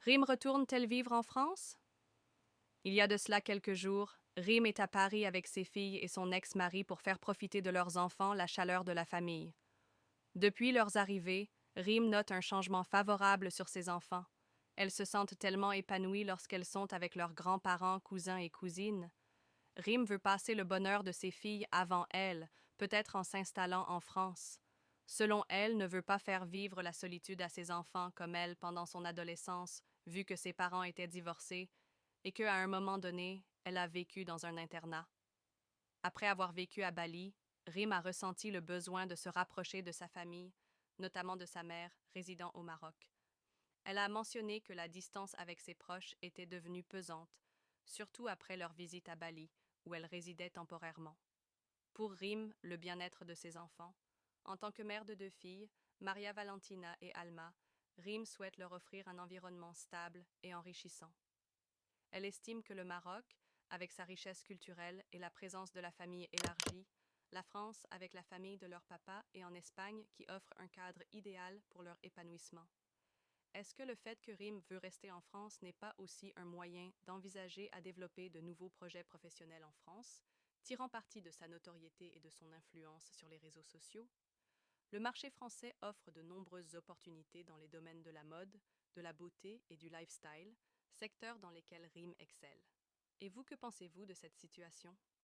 Rime retourne-t-elle vivre en France? Il y a de cela quelques jours, Rime est à Paris avec ses filles et son ex-mari pour faire profiter de leurs enfants la chaleur de la famille. Depuis leurs arrivées, Rime note un changement favorable sur ses enfants. Elles se sentent tellement épanouies lorsqu'elles sont avec leurs grands-parents, cousins et cousines. Rime veut passer le bonheur de ses filles avant elle, peut-être en s'installant en France. Selon elle, ne veut pas faire vivre la solitude à ses enfants comme elle pendant son adolescence, vu que ses parents étaient divorcés, et qu'à un moment donné, elle a vécu dans un internat. Après avoir vécu à Bali, Rim a ressenti le besoin de se rapprocher de sa famille, notamment de sa mère, résidant au Maroc. Elle a mentionné que la distance avec ses proches était devenue pesante, surtout après leur visite à Bali, où elle résidait temporairement. Pour Rim, le bien-être de ses enfants, en tant que mère de deux filles, Maria Valentina et Alma, Rim souhaite leur offrir un environnement stable et enrichissant. Elle estime que le Maroc, avec sa richesse culturelle et la présence de la famille élargie, la France avec la famille de leur papa et en Espagne qui offre un cadre idéal pour leur épanouissement. Est-ce que le fait que Rim veut rester en France n'est pas aussi un moyen d'envisager à développer de nouveaux projets professionnels en France, tirant parti de sa notoriété et de son influence sur les réseaux sociaux? Le marché français offre de nombreuses opportunités dans les domaines de la mode, de la beauté et du lifestyle, secteurs dans lesquels Rim excelle. Et vous, que pensez-vous de cette situation?